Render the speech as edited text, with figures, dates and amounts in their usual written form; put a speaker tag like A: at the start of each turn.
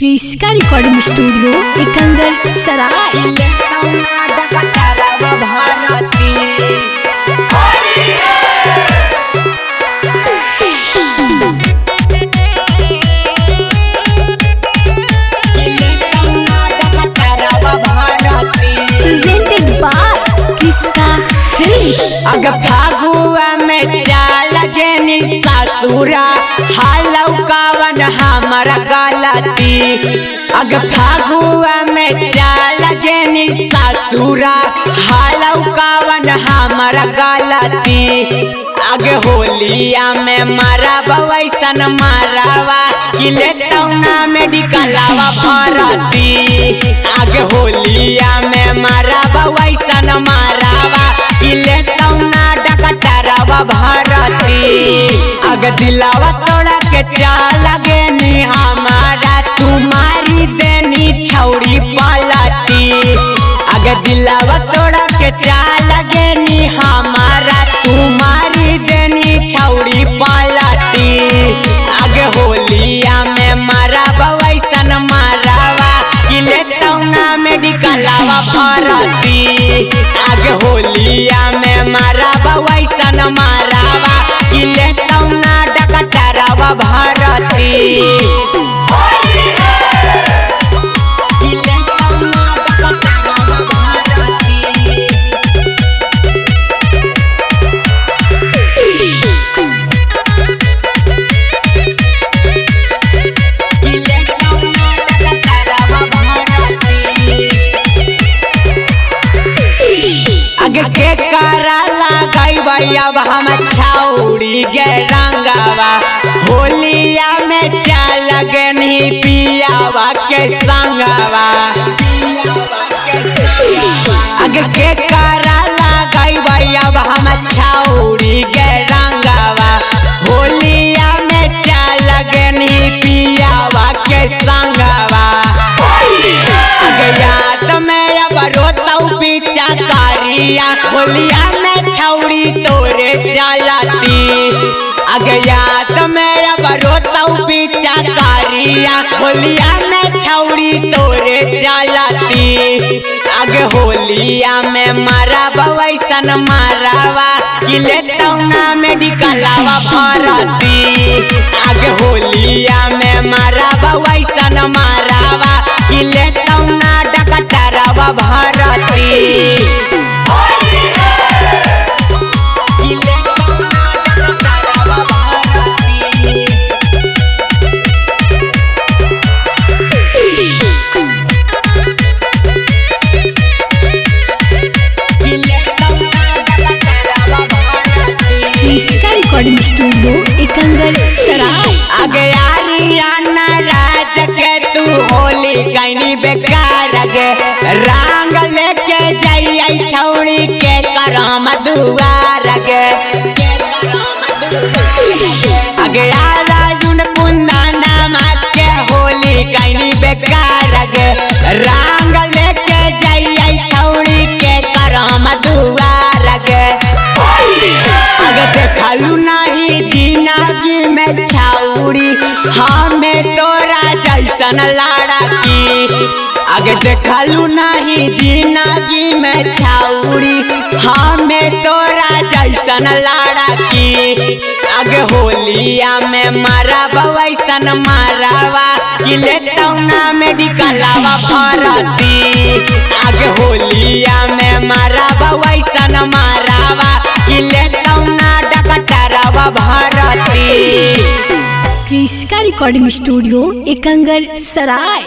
A: क्रिस्का recording studio Ekangar Sarai. Presented by Kriska films.
B: अग फागुआ में चाल गेनी सासुरा हालौ कावन हमारा गलती। अग फागुआ में चाल गेनी सासुरा हालौ कावन हमारा गलती। अग होलिया में मारा वैसन मारावा किले तौना मेडिकलवा भरती। अग होलिया में मारा वैसन मारावा किले तौना डकटरवा भरती। अग दिलावा तोड़ा के चाल गेनी हमारा तुम्हारी देनी छौड़ी पलटी। अग दिलावा तोड़ा के चाल गेनी हमारा तुम्हारी देनी छौड़ी पलटी। अग होलिया में मारा वैसन मारावा किले तौना मेडिकलवा भरती। अग होलिया में मारा वैसन मारावा किले तौना डकटरवा भरती। के करा लगाई अब हम छौड़ी गे रंगावा होलिया में चाल गनी पियावा के संगवा। अग के करा लगाई अब हम छौड़ी गे रंगावा होलिया में चाल गनी पियावा के संगवा। अग याद में अब रोतौ पीछा कारिया होलिया में छौड़ी तोरे चलती। अग याद में अब रोतौ पीछा कारिया होलिया में छौड़ी तोरे चलती। अग होलिया में मारा वैसन मारावा किले तौना मेडिकलवा भरती। अग होलिया में मारा वैसन मारावा किले तौना डकटरवा भरती।
A: क्रिस्का रिकॉर्डिंग स्टूडियो एकंगर सराय।
B: अग यारियाना राज के तू होली कैनी बेकार गे रंग लेके जाइए छौड़ी के करम दुआर गे। अग याराजुन पुंदाना के होली कैनी बेकार गे रंग लेके जाइए छौड़ी के करम दुआर गे। देखलू नहीं जिंदगी में छौड़ी हमें तोरा जैसन लड़की। अग देखलू नहीं जिंदगी में छौड़ी हमें तोरा जैसन लड़की। अग होलिया में मारा वैसन मारावा किले तौना मेडिकलवा भरती। अग होलिया में मारा वैसन मारावा किले तौना डकटरवा भरती।
A: क्रिस्का रिकॉर्डिंग स्टूडियो एकंगर सराय।